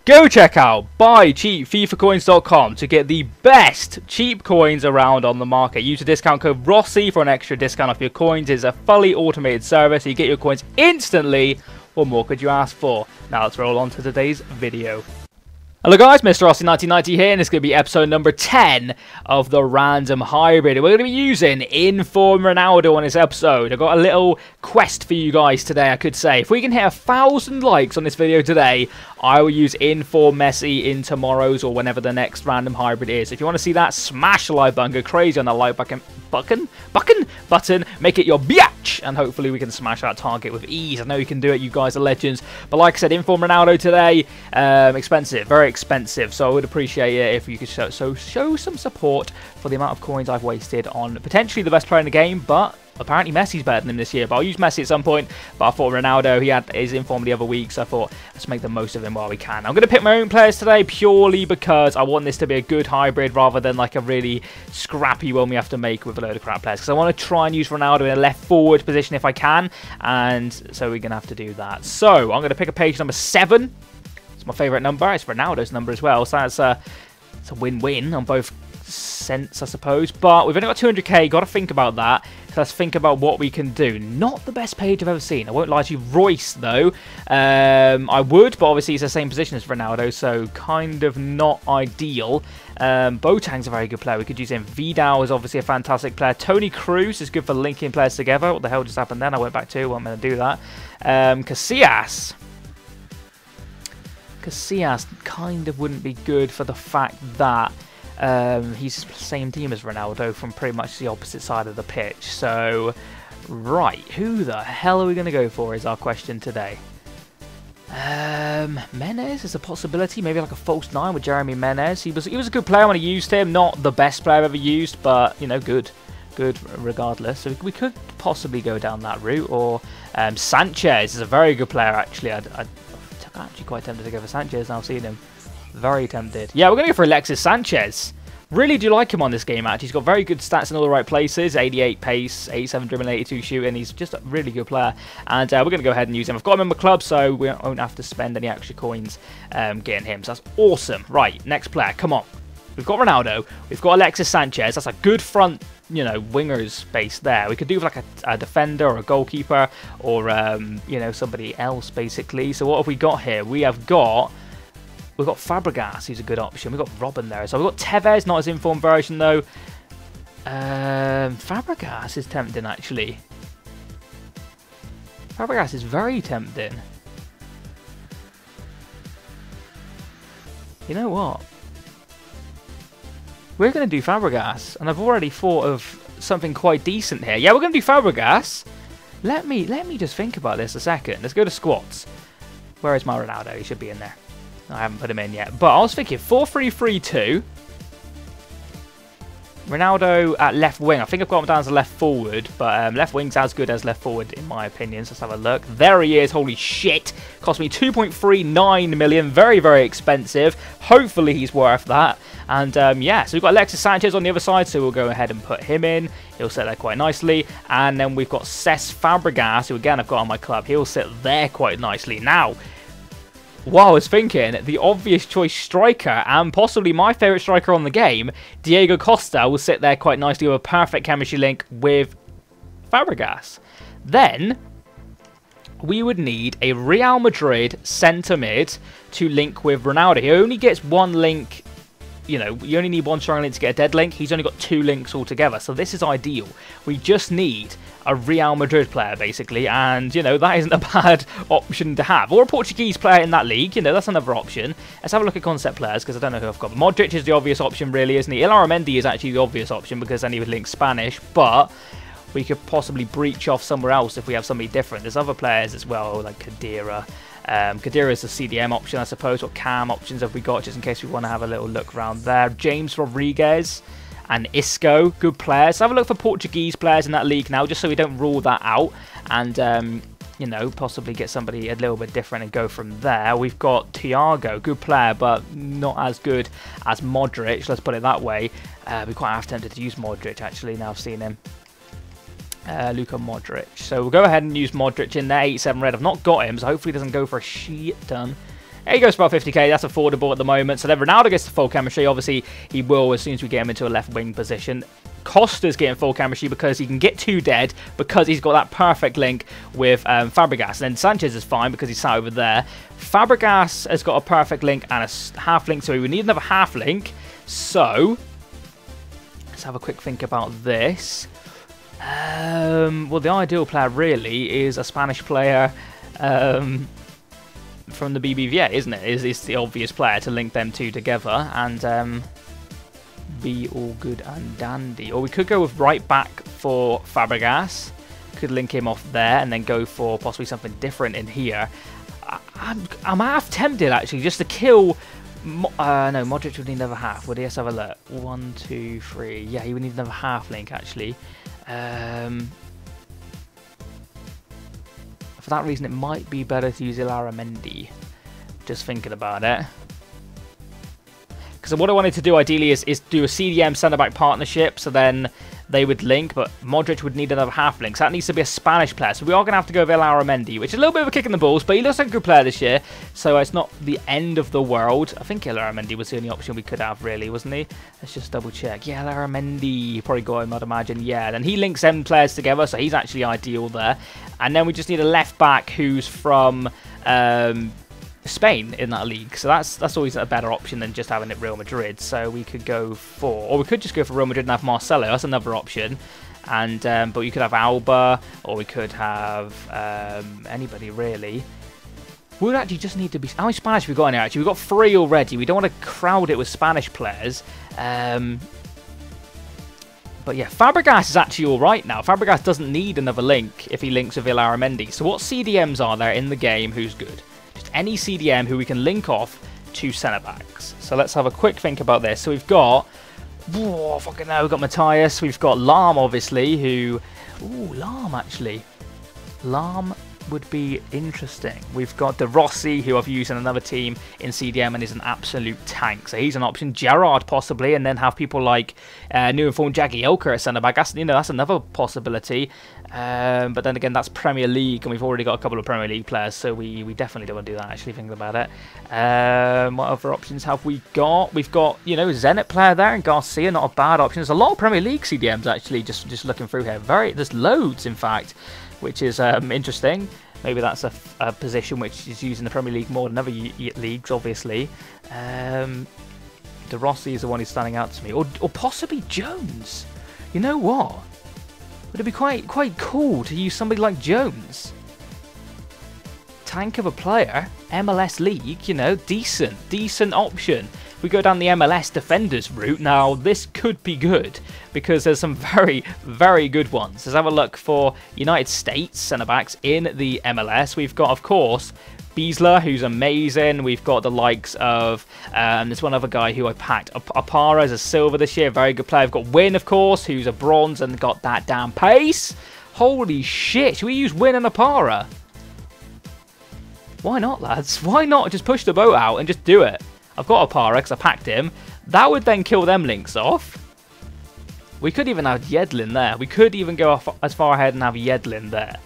Go check out buycheapfifacoins.com to get the best cheap coins around on the market. Use the discount code Rossi for an extra discount off your coins. It's a fully automated service, so you get your coins instantly. What more could you ask for? Now let's roll on to today's video. Hello guys, Mr. Rossi 1990 here, and it's going to be episode number 10 of the Random Hybrid. We're going to be using Inform Ronaldo on this episode. I've got a little quest for you guys today, I could say. If we can hit 1,000 likes on this video today, I will use Inform Messi in tomorrow's or whenever the next Random Hybrid is. If you want to see that, smash the like button, go crazy on that like button, make it your biatch, and hopefully we can smash that target with ease. I know you can do it, you guys are legends. But like I said, Inform Ronaldo today, expensive, very expensive, so I would appreciate it if you could show some support for the amount of coins I've wasted on potentially the best player in the game, but apparently Messi's better than him this year. But I'll use Messi at some point. But I thought Ronaldo, he had his inform the other week, so I thought let's make the most of him while we can. I'm going to pick my own players today purely because I want this to be a good hybrid rather than like a really scrappy one we have to make with a load of crap players. Because I want to try and use Ronaldo in a left forward position if I can, and so we're going to have to do that. So I'm going to pick a page number 7. It's my favourite number. It's Ronaldo's number as well, so it's a win-win on both sense, I suppose. But we've only got 200k, got to think about that. So let's think about what we can do. Not the best page I've ever seen, I won't lie to you. Royce though, I would, but obviously he's the same position as Ronaldo, so kind of not ideal. Boateng's a very good player, we could use him. Vidal is obviously a fantastic player. Toni Kroos is good for linking players together. What the hell just happened then? I went back to, I'm going to do that. Casillas kind of wouldn't be good for the fact that he's the same team as Ronaldo from pretty much the opposite side of the pitch. So, right, who the hell are we going to go for is our question today. Menez is a possibility, maybe like a false 9 with Jeremy Menez. He was a good player when I used him, not the best player I've ever used, but, you know, good regardless. So we could possibly go down that route, or Sanchez is a very good player, actually. I'm actually quite tempted to go for Sanchez now, seeing him. Very tempted. Yeah, we're going to go for Alexis Sanchez. Really do like him on this game, actually. He's got very good stats in all the right places. 88 pace, 87 dribbling, 82 shooting. He's just a really good player. And we're going to go ahead and use him. I've got him in my club, so we won't have to spend any extra coins getting him. So that's awesome. Right, next player. Come on. We've got Ronaldo. We've got Alexis Sanchez. That's a good front, you know, wingers base there. We could do like a defender or a goalkeeper or, you know, somebody else, basically. So what have we got here? We've got Fabregas, who's a good option. We've got Robin there. So we've got Tevez, not his informed version, though. Fabregas is tempting, actually. Fabregas is very tempting. You know what? We're going to do Fabregas, and I've already thought of something quite decent here. Yeah, we're going to do Fabregas. Let me just think about this a second. Let's go to squats. Where is my Ronaldo? He should be in there. I haven't put him in yet. But I was thinking 4-3-3-2. Ronaldo at left wing. I think I've got him down as a left forward. But left wing's as good as left forward in my opinion. So let's have a look. There he is. Holy shit. Cost me 2.39 million. Very, very expensive. Hopefully he's worth that. And yeah, so we've got Alexis Sanchez on the other side. So we'll go ahead and put him in. He'll sit there quite nicely. And then we've got Cesc Fabregas, who again I've got on my club. He'll sit there quite nicely. Now, while I was thinking, the obvious choice striker, and possibly my favourite striker on the game, Diego Costa, will sit there quite nicely with a perfect chemistry link with Fabregas. Then, we would need a Real Madrid centre mid to link with Ronaldo. He only gets one link. You know, you only need one strong link to get a dead link. He's only got 2 links altogether, so this is ideal. We just need a Real Madrid player, basically, and, you know, that isn't a bad option to have. Or a Portuguese player in that league, you know, that's another option. Let's have a look at concept players, because I don't know who I've got. Modric is the obvious option, really, isn't he? Illaramendi is actually the obvious option, because then he would link Spanish, but we could possibly breach off somewhere else if we have somebody different. There's other players as well, like Khedira. Khedira is the CDM option, I suppose. What cam options have we got, just in case we want to have a little look around there? James Rodriguez and Isco, good players. So have a look for Portuguese players in that league now, just so we don't rule that out. And, you know, possibly get somebody a little bit different and go from there. We've got Thiago, good player, but not as good as Modric, let's put it that way. We're quite half tempted to use Modric, actually, now I've seen him. Luka Modric. So we'll go ahead and use Modric in there. 87 red. I've not got him, so hopefully he doesn't go for a shit ton. He goes for about 50k. That's affordable at the moment. So then Ronaldo gets to full chemistry. Obviously, he will as soon as we get him into a left wing position. Costa's getting full chemistry because he can get 2 dead because he's got that perfect link with Fabregas. And then Sanchez is fine because he's sat over there. Fabregas has got a perfect link and a half link, so we would need another half link. So let's have a quick think about this. Well, the ideal player really is a Spanish player from the BBVA, isn't it? Is the obvious player to link them two together and be all good and dandy. Or we could go with right back for Fabregas. Could link him off there and then go for possibly something different in here. I'm half tempted actually just to kill. No, Modric would need another half. Would he? Let's have a look. 1, 2, 3. Yeah, he would need another half link actually. For that reason, it might be better to use Illarramendi. Just thinking about it. Because what I wanted to do ideally is do a CDM centre-back partnership, so then they would link, but Modric would need another half link. So that needs to be a Spanish player. So we are going to have to go with Illarramendi, which is a little bit of a kick in the balls, but he looks like a good player this year, so it's not the end of the world. I think Illarramendi was the only option we could have, really, wasn't he? Let's just double check. Yeah, Illarramendi, probably got him, I'd imagine. Yeah, then he links 7 players together, so he's actually ideal there. And then we just need a left back who's from Spain in that league, so that's always a better option than just having it Real Madrid. So we could go for, or we could just go for Real Madrid and have Marcelo. That's another option. And but you could have Alba, or we could have anybody really. We would actually just need to be. How many Spanish have we got in here? Actually, we've got 3 already. We don't want to crowd it with Spanish players. But yeah, Fabregas is actually all right now. Fabregas doesn't need another link if he links with Illarramendi. So what CDMs are there in the game who's good? Just any CDM who we can link off to centre-backs. So let's have a quick think about this. So we've got... Oh, fucking hell, we've got Matthias. We've got Lahm, obviously, who... Ooh, Lahm, actually. Lahm would be interesting. We've got De Rossi, who I've used in another team in CDM and is an absolute tank. So he's an option. Gerrard, possibly, and then have people like new informed Jagielka at centre-back. That's, that's another possibility. But then again, that's Premier League, and we've already got a couple of Premier League players, so we definitely don't want to do that, actually, thinking about it. What other options have we got? We've got, Zenit player there, and Garcia, not a bad option. There's a lot of Premier League CDMs, actually, just looking through here. There's loads, in fact, which is interesting. Maybe that's a position which is used in the Premier League more than other leagues, obviously. De Rossi is the one who's standing out to me. Or possibly Jones. You know what? Would it be quite cool to use somebody like Jones? Tank of a player, MLS League, decent option. If we go down the MLS defenders route, now this could be good because there's some very, very good ones. Let's have a look for United States centre-backs in the MLS. We've got, of course, Beasler, who's amazing. We've got the likes of, there's one other guy who I packed. Apara as a silver this year, very good player. We've got Win, of course, who's a bronze and got that damn pace. Holy shit, should we use Win and Apara? Why not, lads? Why not just push the boat out and just do it? I've got Apara because I packed him. That would then kill them links off. We could even have Yedlin there. We could even go off as far ahead and have Yedlin there.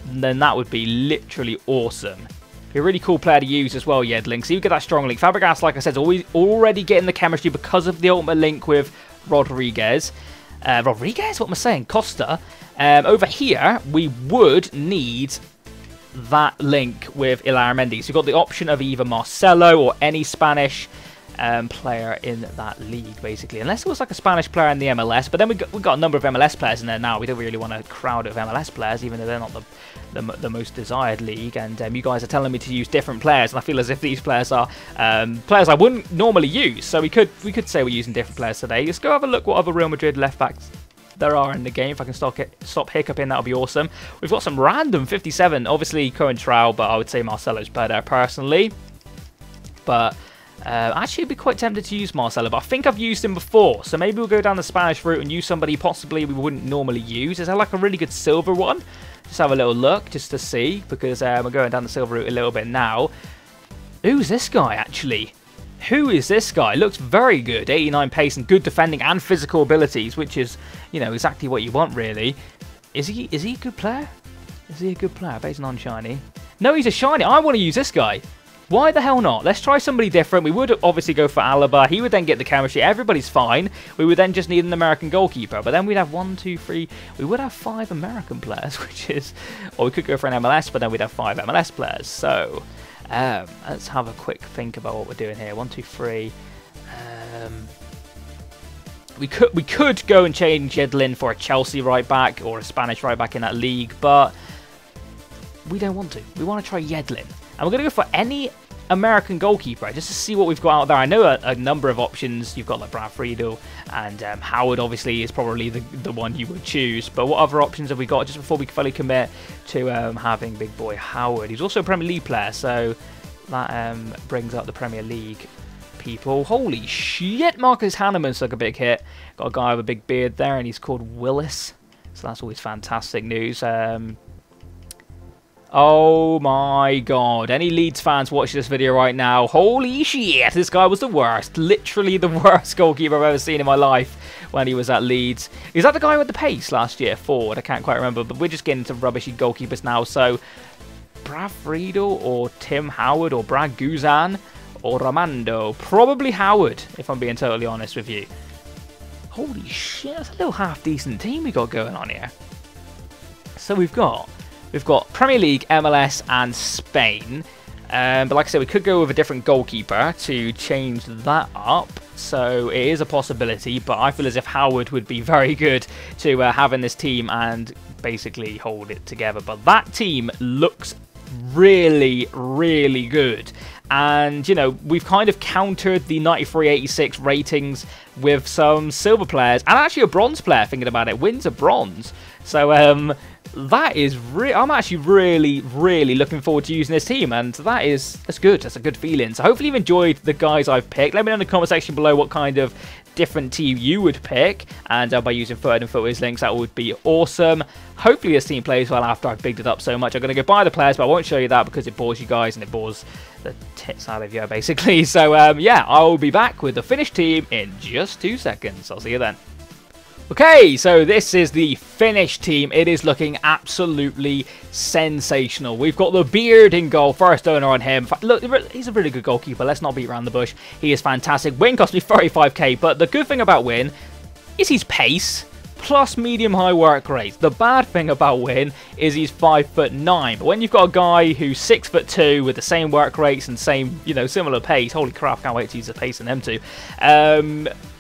And then that would be literally awesome. Be a really cool player to use as well, Yedlin. So you get that strong link. Fabregas, like I said, is always already getting the chemistry because of the ultimate link with Rodriguez. Rodriguez? What am I saying? Costa. Over here, we would need that link with Illarramendi. So you've got the option of either Marcelo or any Spanish player in that league, basically. Unless it was like a Spanish player in the MLS. But then we've got a number of MLS players in there now. We don't really want to crowd it with MLS players, even though they're not the most desired league. And you guys are telling me to use different players, and I feel as if these players are players I wouldn't normally use. So we could say we're using different players today. Let's go have a look what other Real Madrid left backs there are in the game. If I can stop hiccuping, that would be awesome. We've got some random 57. Obviously, Cohen-Trau, but I would say Marcelo's better there personally. But actually, I'd be quite tempted to use Marcelo, but I think I've used him before. So maybe we'll go down the Spanish route and use somebody possibly we wouldn't normally use. Is there like a really good silver one? Just have a little look just to see, because we're going down the silver route a little bit now. Who's this guy, actually? Who is this guy? Looks very good. 89 pace and good defending and physical abilities, which is, exactly what you want, really. Is he a good player? Is he a good player? I bet he's non-shiny. No, he's a shiny. I want to use this guy. Why the hell not? Let's try somebody different. We would obviously go for Alaba. He would then get the chemistry. Everybody's fine. We would then just need an American goalkeeper. But then we'd have 1, 2, 3. We would have 5 American players, which is... Or we could go for an MLS, but then we'd have 5 MLS players. So, let's have a quick think about what we're doing here. 1, 2, 3. We could go and change Yedlin for a Chelsea right back or a Spanish right back in that league, but we don't want to. We want to try Yedlin. And we're going to go for any American goalkeeper just to see what we've got out there. I know a number of options. You've got like Brad Friedel and Howard obviously is probably the one you would choose. But what other options have we got just before we fully commit to having big boy Howard? He's also a Premier League player, so that brings up the Premier League people. Holy shit, Marcus Hanneman took a big hit. Got a guy with a big beard there and he's called Willis. So that's always fantastic news. Oh my god. Any Leeds fans watching this video right now? Holy shit, this guy was the worst. Literally the worst goalkeeper I've ever seen in my life when he was at Leeds. Is that the guy with the pace last year? Forward, I can't quite remember. But we're just getting into rubbishy goalkeepers now. So, Brad Friedel or Tim Howard or Brad Guzan or Ramando. Probably Howard, if I'm being totally honest with you. Holy shit, that's a little half-decent team we got going on here. So we've got Premier League, MLS, and Spain. But like I said, we could go with a different goalkeeper to change that up. So it is a possibility, but I feel as if Howard would be very good to have in this team and basically hold it together. But that team looks really, really good. And, you know, we've kind of countered the 93-86 ratings with some silver players and actually a bronze player, thinking about it, wins a bronze. So, that is I'm actually really, really looking forward to using this team, and that's good. That's a good feeling. So hopefully you've enjoyed the guys I've picked. Let me know in the comment section below what kind of different team you would pick, and by using third and footways links, that would be awesome. Hopefully this team plays well after I've bigged it up so much. I'm going to go buy the players, but I won't show you that because it bores you guys and it bores the tits out of you, basically. So yeah, I will be back with the finished team in just 2 seconds. I'll see you then. Okay, so this is the finished team. It is looking absolutely sensational. We've got the beard in goal, first owner on him. Look, he's a really good goalkeeper. Let's not beat around the bush. He is fantastic. Win cost me 35k, but the good thing about Win is his pace plus medium-high work rate. The bad thing about Win is he's 5'9". But when you've got a guy who's 6'2" with the same work rates and same, you know, similar pace, holy crap, can't wait to use the pace in them too.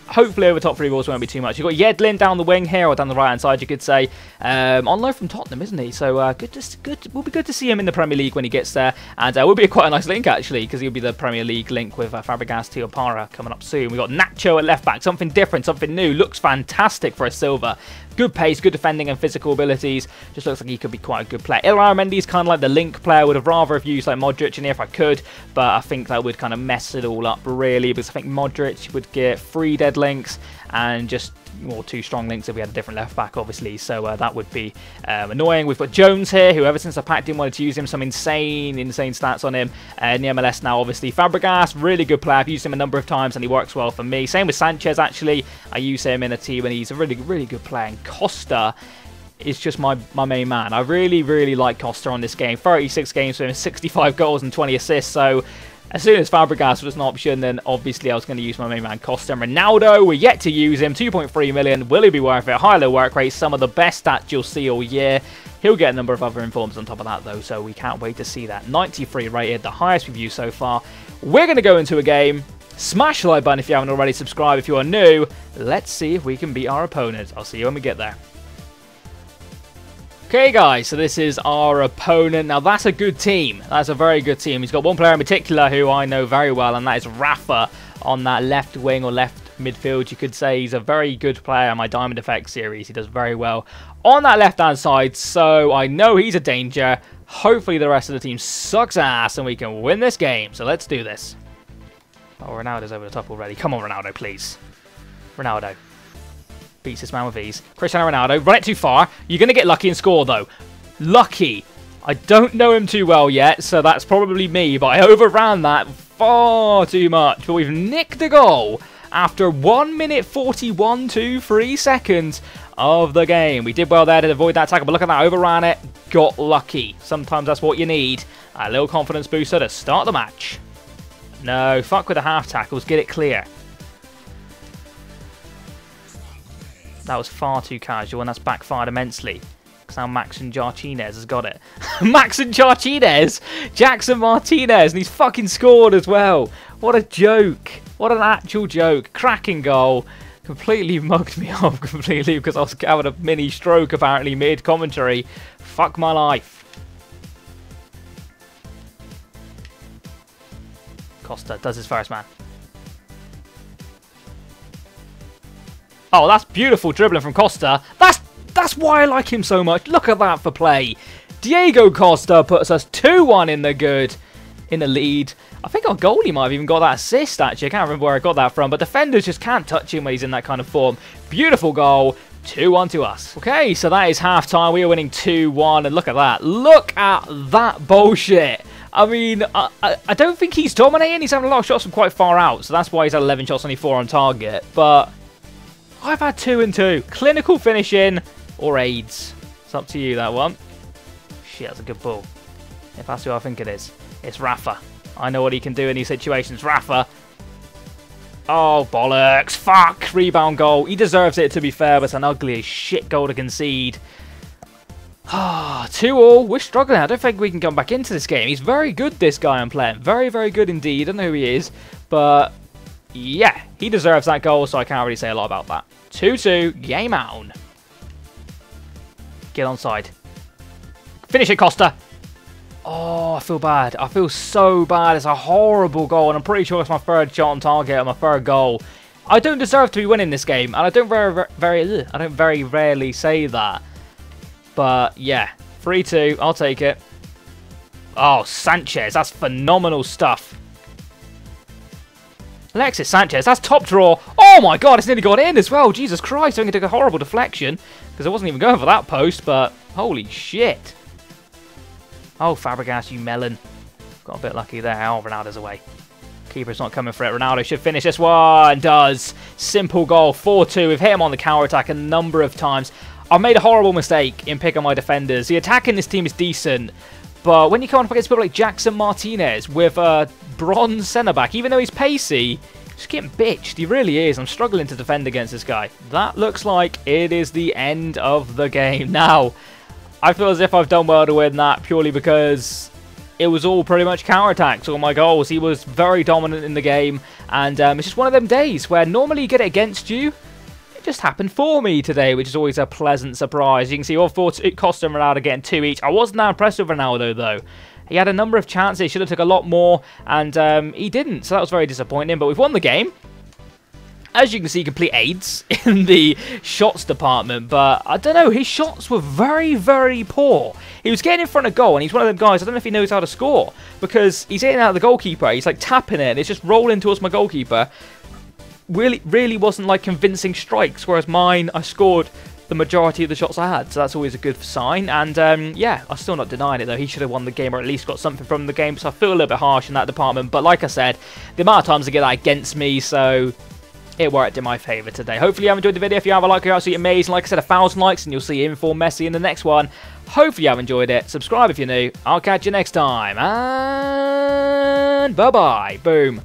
Hopefully over top 3 balls won't be too much. You've got Yedlin down the wing here, or down the right-hand side, you could say. On loan from Tottenham, isn't he? So will be good to see him in the Premier League when he gets there. And will be quite a nice link, actually, because he'll be the Premier League link with Fabregas Teopara coming up soon. We've got Nacho at left-back, something different, something new. Looks fantastic for a silver. Good pace, good defending and physical abilities. Just looks like he could be quite a good player. Mendy's kind of like the link player. Would have rather have used like Modric in here if I could, but I think that would kind of mess it all up really, because I think Modric would get 3 dead links and just 2 strong links if we had a different left back, obviously. So that would be annoying. We've got Jones here, who ever since I packed him wanted to use him. Some insane stats on him in the MLS now, obviously. Fabregas, really good player. I've used him a number of times and he works well for me. Same with Sanchez, actually. I use him in a team and he's a really, really good player. And Costa is just my main man. I really, really like Costa on this game. 36 games for him, 65 goals and 20 assists. So as soon as Fabregas was an option, then obviously I was going to use my main man Costa. And Ronaldo, we're yet to use him. 2.3 million. Will he be worth it? High low work rate. Some of the best stats you'll see all year. He'll get a number of other informs on top of that, though, so we can't wait to see that. 93 rated, the highest we've used so far. We're going to go into a game. Smash the like button if you haven't already. Subscribe if you are new. Let's see if we can beat our opponent. I'll see you when we get there. Okay, guys, so this is our opponent. Now, that's a good team. That's a very good team. He's got one player in particular who I know very well, and that is Rafa on that left wing or left midfield, you could say. He's a very good player on my Diamond Effect series. He does very well on that left-hand side, so I know he's a danger. Hopefully, the rest of the team sucks ass, and we can win this game. So let's do this. Oh, Ronaldo's over the top already. Come on, Ronaldo, please. Ronaldo. Beats this man with ease. Cristiano Ronaldo, run it too far. You're going to get lucky and score, though. Lucky. I don't know him too well yet, so that's probably me, but I overran that far too much. But we've nicked a goal after 1 minute 41.23 seconds of the game. We did well there to avoid that tackle, but look at that. Overran it. Got lucky. Sometimes that's what you need. A little confidence booster to start the match. No, fuck with the half tackles. Get it clear. That was far too casual, and that's backfired immensely. Because now Maxon Martinez has got it. Maxon Martinez! Jackson Martinez, and he's fucking scored as well. What a joke. What an actual joke. Cracking goal. Completely mugged me off completely because I was having a mini stroke apparently mid-commentary. Fuck my life. Costa does his first man. Oh, that's beautiful dribbling from Costa. That's why I like him so much. Look at that for play. Diego Costa puts us 2-1 in the good, in the lead. I think our goalie might have even got that assist, actually. I can't remember where I got that from, but defenders just can't touch him when he's in that kind of form. Beautiful goal. 2-1 to us. Okay, so that is half-time. We are winning 2-1, and look at that. Look at that bullshit. I mean, I don't think he's dominating. He's having a lot of shots from quite far out, so that's why he's had 11 shots, only 4 on target. But I've had 2 and 2. Clinical finishing or AIDS. It's up to you, that one. Shit, that's a good ball. If that's who I think it is. It's Rafa. I know what he can do in these situations. Rafa. Oh, bollocks. Fuck. Rebound goal. He deserves it, to be fair, but it's an ugly as shit goal to concede. 2-2. We're struggling. I don't think we can come back into this game. He's very good, this guy I'm playing. Very, very good indeed. I don't know who he is, but yeah, he deserves that goal, so I can't really say a lot about that. 2-2. Game on. Get onside. Finish it, Costa. Oh, I feel bad. I feel so bad. It's a horrible goal, and I'm pretty sure it's my third shot on target and my third goal. I don't deserve to be winning this game, and I don't very rarely say that. But yeah, 3-2. I'll take it. Oh, Sanchez. That's phenomenal stuff. Alexis Sanchez. That's top draw. Oh my god, it's nearly got in as well. Jesus Christ. I'm going to take a horrible deflection because I wasn't even going for that post, but holy shit. Oh, Fabregas, you melon. Got a bit lucky there. Oh, Ronaldo's away. Keeper's not coming for it. Ronaldo should finish this one. Does. Simple goal. 4-2. We've hit him on the counter-attack a number of times. I've made a horrible mistake in picking my defenders. The attack in this team is decent, but when you come up against people like Jackson Martinez with a bronze centre-back, even though he's pacey, he's getting bitched. He really is. I'm struggling to defend against this guy. That looks like it is the end of the game. Now, I feel as if I've done well to win that purely because it was all pretty much counter-attacks, all my goals. He was very dominant in the game, and it's just one of them days where normally you get it against you. It just happened for me today, which is always a pleasant surprise. You can see all 4 Costa and Ronaldo getting 2 each. I wasn't that impressed with Ronaldo, though. He had a number of chances. He should have took a lot more, and he didn't, so that was very disappointing. But we've won the game. As you can see, complete AIDS in the shots department, but I don't know, his shots were very, very poor. He was getting in front of goal, and he's one of them guys, I don't know if he knows how to score, because he's hitting out the goalkeeper, he's like tapping it, and it's just rolling towards my goalkeeper. Really wasn't like convincing strikes, whereas mine, I scored the majority of the shots I had, so that's always a good sign. And yeah, I'm still not denying it though. He should have won the game, or at least got something from the game, so I feel a little bit harsh in that department. But like I said, the amount of times I get that against me, so it worked in my favour today. Hopefully you have enjoyed the video. If you have, a like, you're absolutely amazing. Like I said, 1,000 likes and you'll see Inform Messi in the next one. Hopefully you have enjoyed it. Subscribe if you're new. I'll catch you next time. And bye-bye. Boom.